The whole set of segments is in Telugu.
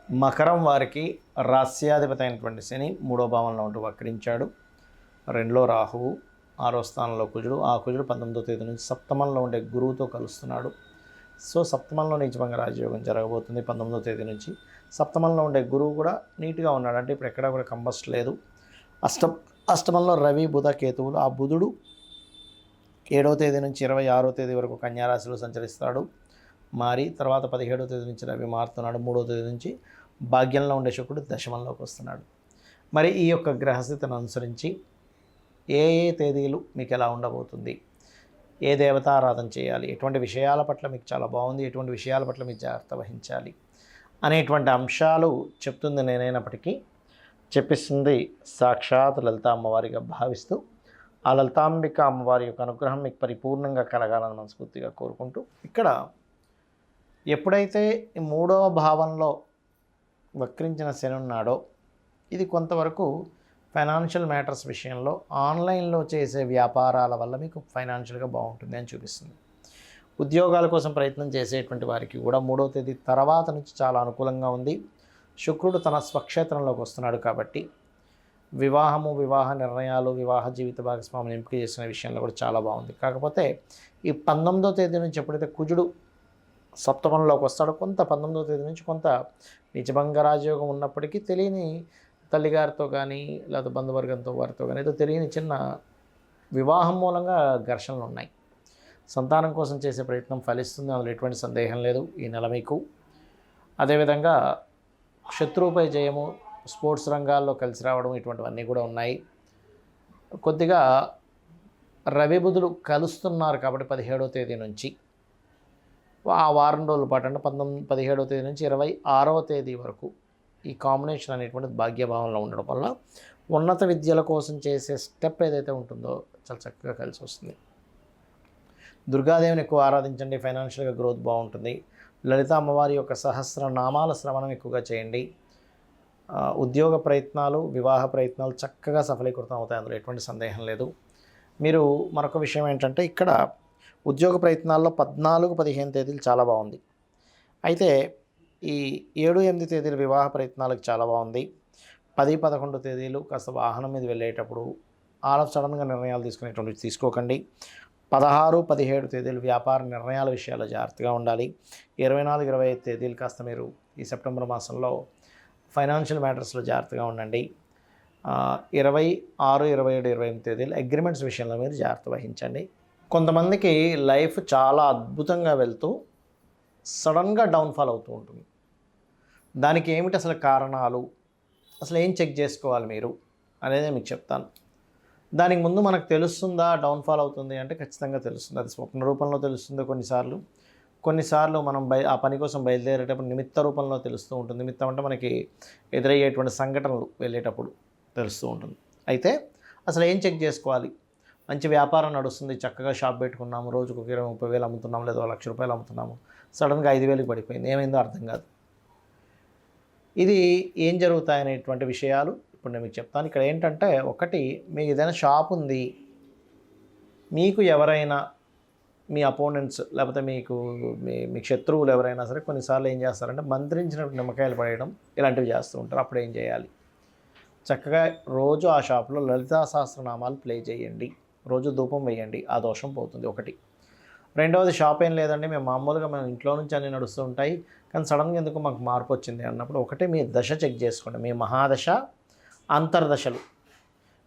మకరం వారికి రాస్యాధిపతి అయినటువంటి శని 3వ భావంలో ఉంటూ వక్రించాడు. 2లో రాహువు, 6వ స్థానంలో కుజుడు. ఆ కుజుడు 19వ తేదీ నుంచి సప్తమంలో ఉండే గురువుతో కలుస్తున్నాడు. సో సప్తమంలో నీచభంగ రాజయోగం జరగబోతుంది 19వ తేదీ నుంచి. సప్తమంలో ఉండే గురువు కూడా నీట్గా ఉన్నాడు, అంటే ఇప్పుడు ఎక్కడా కూడా కంబస్ట్ లేదు. అష్టమంలో రవి, బుధ, కేతువులు. ఆ బుధుడు 7వ తేదీ నుంచి 26వ తేదీ వరకు కన్యారాశిలో సంచరిస్తాడు. మారి తర్వాత 17వ తేదీ నుంచి రవి మారుతున్నాడు. 3వ తేదీ నుంచి భాగ్యంలో ఉండే శుక్రుడు దశమంలోకి వస్తున్నాడు. మరి ఈ యొక్క గ్రహస్థితిని అనుసరించి ఏ తేదీలు మీకు ఎలా ఉండబోతుంది, ఏ దేవతారాధన చేయాలి, ఎటువంటి విషయాల పట్ల మీకు చాలా బాగుంది, ఎటువంటి విషయాల పట్ల మీకు జాగ్రత్త వహించాలి అనేటువంటి అంశాలు చెప్తుంది నేనైనప్పటికీ చెప్పిస్తుంది సాక్షాత్ లలిత అమ్మవారిగా భావిస్తూ, ఆ లలితాంబిక అమ్మవారి యొక్క అనుగ్రహం మీకు పరిపూర్ణంగా కలగాలని మనస్ఫూర్తిగా కోరుకుంటూ, ఇక్కడ ఎప్పుడైతే ఈ 3వ భావంలో వక్రించిన శని ఉన్నాడో ఇది కొంతవరకు ఫైనాన్షియల్ మ్యాటర్స్ విషయంలో ఆన్లైన్లో చేసే వ్యాపారాల వల్ల మీకు ఫైనాన్షియల్గా బాగుంటుంది అని చూపిస్తుంది. ఉద్యోగాల కోసం ప్రయత్నం చేసేటువంటి వారికి కూడా 3వ తేదీ తర్వాత నుంచి చాలా అనుకూలంగా ఉంది. శుక్రుడు తన స్వక్షేత్రంలోకి వస్తున్నాడు కాబట్టి వివాహము, వివాహ నిర్ణయాలు, వివాహ జీవిత భాగస్వామిని ఎంపిక చేసిన విషయంలో కూడా చాలా బాగుంది. కాకపోతే ఈ 19వ తేదీ నుంచి ఎప్పుడైతే కుజుడు సప్తమంలోకి వస్తాడో కొంత 19వ తేదీ నుంచి కొంత నీచభంగ రాజయోగం ఉన్నప్పటికీ తెలియని తల్లిగారితో కానీ లేదా బంధువర్గంతో వారితో కానీ ఏదో తెలియని చిన్న వివాహం మూలంగా ఘర్షణలు ఉన్నాయి. సంతానం కోసం చేసే ప్రయత్నం ఫలిస్తుంది, అందులో ఎటువంటి సందేహం లేదు ఈ నెల మీకు. అదేవిధంగా శత్రువుపై జయము, స్పోర్ట్స్ రంగాల్లో కలిసి రావడం ఇటువంటివన్నీ కూడా ఉన్నాయి. కొద్దిగా రవి బుధులు కలుస్తున్నారు కాబట్టి 17వ తేదీ నుంచి ఆ వారం రోజుల పాటు అంటే 17వ తేదీ నుంచి 26వ తేదీ వరకు ఈ కాంబినేషన్ అనేటువంటిది భాగ్యభావంలో ఉండడం వల్ల ఉన్నత విద్యల కోసం చేసే స్టెప్ ఏదైతే ఉంటుందో చాలా చక్కగా కలిసి వస్తుంది. దుర్గాదేవిని ఎక్కువ ఆరాధించండి, ఫైనాన్షియల్గా గ్రోత్ బాగుంటుంది. లలిత అమ్మవారి యొక్క సహస్రనామాల శ్రవణం ఎక్కువగా చేయండి. ఉద్యోగ ప్రయత్నాలు, వివాహ ప్రయత్నాలు చక్కగా సఫలీకృతం అవుతాయి, అందులో ఎటువంటి సందేహం లేదు. మీరు మరొక విషయం ఏంటంటే ఇక్కడ ఉద్యోగ ప్రయత్నాల్లో 14, 15 తేదీలు చాలా బాగుంది. అయితే ఈ 7, 8 తేదీల వివాహ ప్రయత్నాలకు చాలా బాగుంది. 10, 11 తేదీలు కాస్త వాహనం మీద వెళ్ళేటప్పుడు సడన్గా నిర్ణయాలు తీసుకునేటువంటివి తీసుకోకండి. 16, 17 తేదీలు వ్యాపార నిర్ణయాల విషయాల్లో జాగ్రత్తగా ఉండాలి. 24, 25 తేదీలు కాస్త మీరు ఈ సెప్టెంబర్ మాసంలో ఫైనాన్షియల్ మ్యాటర్స్లో జాగ్రత్తగా ఉండండి. 26, 27, 28 తేదీలు అగ్రిమెంట్స్ విషయంలో మీరు జాగ్రత్త వహించండి. కొంతమందికి లైఫ్ చాలా అద్భుతంగా వెళ్తూ సడన్గా డౌన్ఫాల్ అవుతూ ఉంటుంది. దానికి ఏమిటి అసలు కారణాలు, అసలు ఏం చెక్ చేసుకోవాలి మీరు అనేది మీకు చెప్తాను. దానికి ముందు మనకు తెలుస్తుందా డౌన్ఫాల్ అవుతుంది అంటే ఖచ్చితంగా తెలుస్తుంది. అది స్వప్న రూపంలో తెలుస్తుంది కొన్నిసార్లు మనం ఆ పని కోసం బయలుదేరేటప్పుడు నిమిత్త రూపంలో తెలుస్తూ ఉంటుంది. నిమిత్తం అంటే మనకి ఎదురయ్యేటువంటి సంఘటనలు వెళ్ళేటప్పుడు తెలుస్తూ ఉంటుంది. అయితే అసలు ఏం చెక్ చేసుకోవాలి? మంచి వ్యాపారం నడుస్తుంది, చక్కగా షాప్ పెట్టుకున్నాము, రోజుకు 20-30 వేలు అమ్ముతున్నాము, లేదా 1 లక్ష రూపాయలు అమ్ముతున్నాము, సడన్గా 5,000కి పడిపోయింది, ఏమైందో అర్థం కాదు. ఇది ఏం జరుగుతాయనేటువంటి విషయాలు ఇప్పుడు నేను మీకు చెప్తాను. ఇక్కడ ఏంటంటే, ఒకటి, మీకు ఏదైనా షాప్ ఉంది, మీకు ఎవరైనా మీ అపోనెంట్స్ లేకపోతే మీ శత్రువులు ఎవరైనా సరే కొన్నిసార్లు ఏం చేస్తారంటే మంత్రించినట్టు నిమ్మకాయలు పడేయడం ఇలాంటివి చేస్తూ ఉంటారు. అప్పుడు ఏం చేయాలి? చక్కగా రోజు ఆ షాప్లో లలితా సహస్రనామాలు ప్లే చేయండి, రోజు ధూపం వేయండి, ఆ దోషం పోతుంది. ఒకటి. రెండవది, షాప్ ఏం లేదండి, మేము ఇంట్లో నుంచి అన్నీ నడుస్తూ ఉంటాయి కానీ సడన్గా ఎందుకు మాకు మార్పు వచ్చింది అన్నప్పుడు ఒకటి మీ దశ చెక్ చేసుకోండి. మీ మహాదశ, అంతర్దశలు,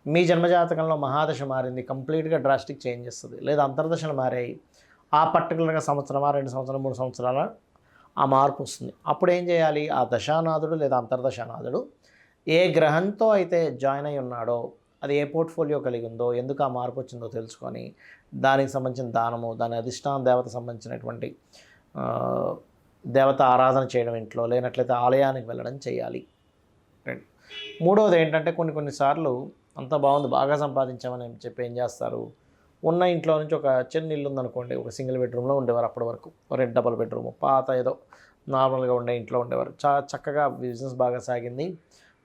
మీ జన్మజాతకంలో మహాదశ మారింది, కంప్లీట్గా డ్రాస్టిక్ చేంజ్ చేస్తుంది, లేదా అంతర్దశలు మారాయి, ఆ పర్టికులర్గా సంవత్సరమా 2 సంవత్సరాలు 3 సంవత్సరాల ఆ మార్పు వస్తుంది. అప్పుడు ఏం చేయాలి? ఆ దశానాథుడు లేదా అంతర్దశానాథుడు ఏ గ్రహంతో అయితే జాయిన్ అయి ఉన్నాడో, అది ఏ పోర్ట్ఫోలియో కలిగి ఉందో, ఎందుకు ఆ మార్పు వచ్చిందో తెలుసుకొని దానికి సంబంధించిన దానము, దాని అధిష్టాన దేవత సంబంధించినటువంటి దేవత ఆరాధన చేయడం, ఇంట్లో లేనట్లయితే ఆలయానికి వెళ్ళడం చేయాలి. మూడవది ఏంటంటే, కొన్నిసార్లు అంత బాగుంది, బాగా సంపాదించామని చెప్పి ఏం చేస్తారు, ఉన్న ఇంట్లో నుంచి ఒక చిన్న ఇల్లు ఉందనుకోండి, ఒక సింగిల్ బెడ్రూమ్లో ఉండేవారు అప్పటి వరకు, 2 డబుల్ బెడ్రూమ్, పాత ఏదో నార్మల్గా ఉండే ఇంట్లో ఉండేవారు. చక్కగా బిజినెస్ బాగా సాగింది,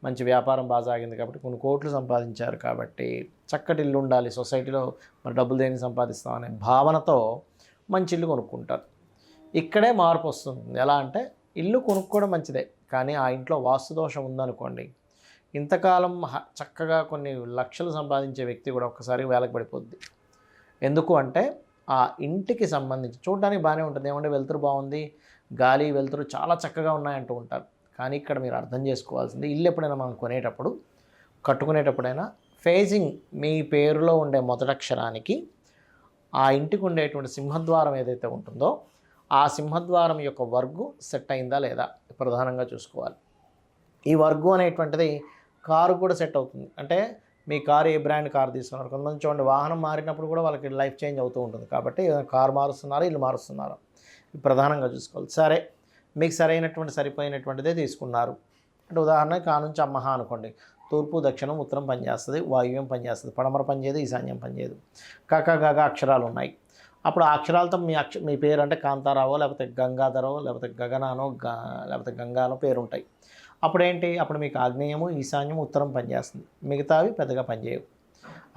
మంచి వ్యాపారం బాగా సాగింది కాబట్టి కొన్ని కోట్లు సంపాదించారు కాబట్టి చక్కటి ఇల్లు ఉండాలి సొసైటీలో, మరి డబ్బులు దేనికి సంపాదిస్తామనే భావనతో మంచి ఇల్లు కొనుక్కుంటారు. ఇక్కడే మార్పు వస్తుంది. ఎలా అంటే ఇల్లు కొనుక్కోవడం మంచిదే, కానీ ఆ ఇంట్లో వాస్తు దోషం ఉందనుకోండి, ఇంతకాలం చక్కగా కొన్ని లక్షలు సంపాదించే వ్యక్తి కూడా ఒక్కసారి వేలకు పడిపోద్ది. ఎందుకు అంటే ఆ ఇంటికి సంబంధించి చూడడానికి బాగానే ఉంటుంది, ఏమంటే వెలుతురు బాగుంది, గాలి వెలుతురు చాలా చక్కగా ఉన్నాయంటూ ఉంటారు. కానీ ఇక్కడ మీరు అర్థం చేసుకోవాల్సింది, ఇల్లు ఎప్పుడైనా మనం కొనేటప్పుడు, కట్టుకునేటప్పుడైనా ఫేజింగ్ మీ పేరులో ఉండే మొదటక్షరానికి ఆ ఇంటికి ఉండేటువంటి సింహద్వారం ఏదైతే ఉంటుందో ఆ సింహద్వారం యొక్క వర్గు సెట్ అయిందా లేదా ప్రధానంగా చూసుకోవాలి. ఈ వర్గు అనేటువంటిది కారు కూడా సెట్ అవుతుంది. అంటే మీ కారు ఏ బ్రాండ్ కారు తీసుకున్నారు, కొంతమంది చూడండి వాహనం మారినప్పుడు కూడా వాళ్ళకి లైఫ్ చేంజ్ అవుతూ ఉంటుంది. కాబట్టి కారు మారుస్తున్నారు, ఇల్లు మారుస్తున్నారు, ప్రధానంగా చూసుకోవాలి. సరే, మీకు సరిపోయినటువంటిదే తీసుకున్నారు అంటే ఉదాహరణకి కా నుంచి అమ్మహ అనుకోండి, తూర్పు దక్షిణం ఉత్తరం పనిచేస్తుంది, వాయువ్యం పనిచేస్తుంది, పడమర పనిచేయదు, ఈశాన్యం పనిచేయదు, కక గగ అక్షరాలు ఉన్నాయి. అప్పుడు ఆ అక్షరాలతో మీ పేరు అంటే కాంతారావో లేకపోతే గంగాధరో లేకపోతే గగనానో లేకపోతే గంగానో పేరు ఉంటాయి. అప్పుడేంటి, అప్పుడు మీకు ఆగ్నేయము ఈశాన్యం ఉత్తరం పనిచేస్తుంది, మిగతావి పెద్దగా పనిచేయవు.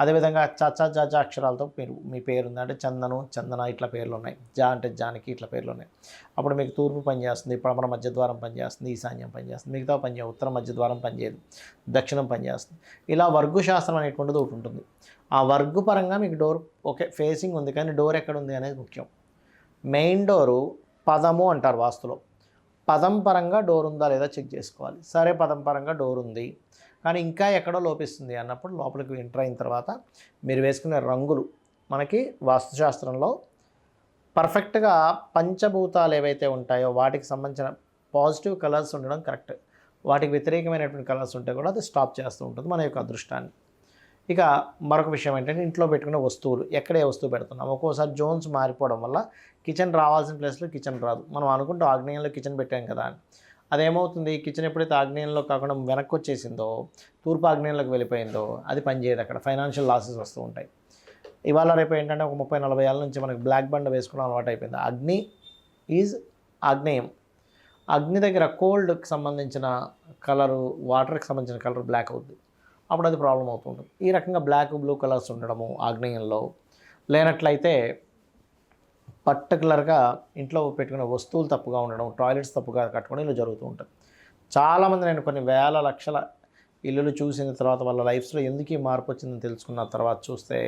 అదేవిధంగా చ జ అక్షరాలతో మీ పేరు ఉంది అంటే చందను చందన ఇట్లా పేర్లు ఉన్నాయి, జా అంటే జానకి ఇట్లా పేర్లు ఉన్నాయి. అప్పుడు మీకు తూర్పు పనిచేస్తుంది, పడమర మధ్యద్వారం పనిచేస్తుంది, ఈశాన్యం పనిచేస్తుంది, మిగతా పనిచేయవు, ఉత్తరం మధ్యద్వారం పనిచేయదు, దక్షిణం పనిచేస్తుంది. ఇలా వర్గు శాస్త్రం అనేటువంటిది ఒకటి ఉంటుంది. ఆ వర్గు పరంగా మీకు డోర్ ఓకే ఫేసింగ్ ఉంది, కానీ డోర్ ఎక్కడ ఉంది అనేది ముఖ్యం. మెయిన్ డోరు పదము అంటారు వాస్తులో, పదం పరంగా డోర్ ఉందా లేదా చెక్ చేసుకోవాలి. సరే, పదం పరంగా డోర్ ఉంది కానీ ఇంకా ఎక్కడో లోపిస్తుంది అన్నప్పుడు లోపలికి ఎంటర్ అయిన తర్వాత మీరు వేసుకునే రంగులు, మనకి వాస్తుశాస్త్రంలో పర్ఫెక్ట్గా పంచభూతాలు ఏవైతే ఉంటాయో వాటికి సంబంధించిన పాజిటివ్ కలర్స్ ఉండడం కరెక్ట్. వాటికి వ్యతిరేకమైనటువంటి కలర్స్ ఉంటే కూడా అది స్టాప్ చేస్తూ ఉంటుంది మన యొక్క అదృష్టాన్ని. ఇక మరొక విషయం ఏంటంటే ఇంట్లో పెట్టుకునే వస్తువులు, ఎక్కడ ఏ వస్తువు పెడుతున్నాం. ఒక్కోసారి జోన్స్ మారిపోవడం వల్ల కిచెన్ రావాల్సిన ప్లేస్లో కిచెన్ రాదు. మనం అనుకుంటాం ఆగ్నేయంలో కిచెన్ పెట్టాం కదా అని. అదేమవుతుంది, కిచెన్ ఎప్పుడైతే ఆగ్నేయంలో కాకుండా వెనక్కి వచ్చేసిందో, తూర్పు ఆగ్నేయంలోకి వెళ్ళిపోయిందో అది పనిచేయదు. అక్కడ ఫైనాన్షియల్ లాసెస్ వస్తూ ఉంటాయి. ఇవాళ రేపు ఏంటంటే ఒక 30-40 ఏళ్ళ నుంచి మనకి బ్లాక్ బండ వేసుకోవడం అలవాటు అయిపోయింది. అగ్ని ఈజ్ ఆగ్నేయం. అగ్ని దగ్గర కోల్డ్కి సంబంధించిన కలరు, వాటర్కి సంబంధించిన కలర్ బ్లాక్ అవుతుంది. అప్పుడు అది ప్రాబ్లం అవుతుంటుంది. ఈ రకంగా బ్లాక్ బ్లూ కలర్స్ ఉండడము ఆగ్నేయంలో, లేనట్లయితే పర్టికులర్గా ఇంట్లో పెట్టుకునే వస్తువులు తప్పుగా ఉండడం, టాయిలెట్స్ తప్పుగా కట్టుకోవడం ఇలా జరుగుతూ ఉంటుంది. చాలామంది నేను కొన్ని వేల లక్షల ఇల్లులు చూసిన తర్వాత వాళ్ళ లైఫ్స్లో ఎందుకు ఈ మార్పు వచ్చిందని తెలుసుకున్న తర్వాత చూస్తే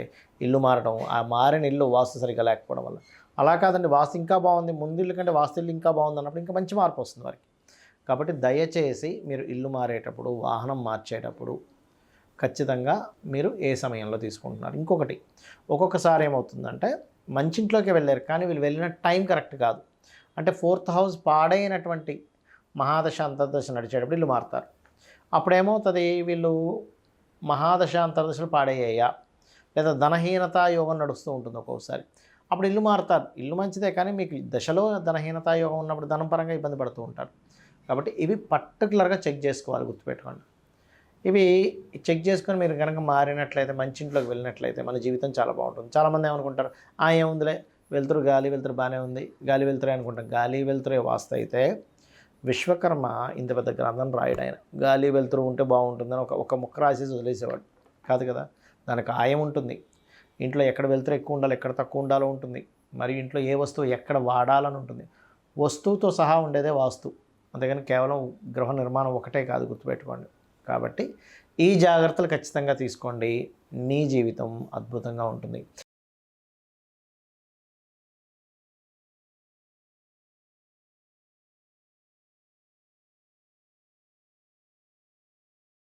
ఇల్లు మారడం, ఆ మారిన ఇల్లు వాస్తు సరిగ్గా లేకపోవడం వల్ల. అలా కాదండి, వాస్తు ఇంకా బాగుంది, ముందు ఇల్లు కంటే వాస్తు ఇల్లు ఇంకా బాగుంది అన్నప్పుడు ఇంకా మంచి మార్పు వస్తుంది వారికి. కాబట్టి దయచేసి మీరు ఇల్లు మారేటప్పుడు, వాహనం మార్చేటప్పుడు ఖచ్చితంగా మీరు ఏ సమయంలో తీసుకుంటున్నారు. ఇంకొకటి, ఒక్కొక్కసారి ఏమవుతుందంటే మంచింట్లోకి వెళ్ళారు కానీ వీళ్ళు వెళ్ళిన టైం కరెక్ట్ కాదు. అంటే 4th హౌస్ పాడైనటువంటి మహాదశ అంతర్దశ నడిచేటప్పుడు ఇల్లు మారుతారు. అప్పుడు ఏమవుతుంది, వీళ్ళు మహాదశ అంతర్దశలు పాడయ్యాయా లేదా ధనహీనతా యోగం నడుస్తూ ఉంటుంది ఒక్కొక్కసారి, అప్పుడు ఇల్లు మారుతారు. ఇల్లు మంచిదే కానీ మీకు దశలో ధనహీనతా యోగం ఉన్నప్పుడు ధనం పరంగా ఇబ్బంది పడుతూ ఉంటారు. కాబట్టి ఇవి పర్టికులర్గా చెక్ చేసుకోవాలి, గుర్తుపెట్టుకోండి. ఇవి చెక్ చేసుకొని మీరు కనుక మారినట్లయితే, మంచింట్లోకి వెళ్ళినట్లయితే మన జీవితం చాలా బాగుంటుంది. చాలామంది ఏమనుకుంటారు, ఏముందిలే వెలుతురు గాలి వెలుతురు బాగానే ఉంది, గాలి వెలుతురే అనుకుంటాం. గాలి వెలుతురే వాస్తు అయితే విశ్వకర్మ ఇంత పెద్ద గ్రంథం రాయడు ఆయన. గాలి వెలుతురు ఉంటే బాగుంటుందని ఒక ముక్క రాసేసి వదిలేసేవాడు కాదు కదా. దానికి ఆయం ఉంటుంది. ఇంట్లో ఎక్కడ వెలుతురు ఎక్కువ ఉండాలి, ఎక్కడ తక్కువ ఉండాలో ఉంటుంది. మరియు ఇంట్లో ఏ వస్తువు ఎక్కడ వాడాలని ఉంటుంది. వస్తువుతో సహా ఉండేదే వాస్తు. అంతేగాని కేవలం గృహ నిర్మాణం ఒకటే కాదు, గుర్తుపెట్టుకోండి. కాబట్టి ఈ జాగ్రత్తలు ఖచ్చితంగా తీసుకోండి, మీ జీవితం అద్భుతంగా ఉంటుంది.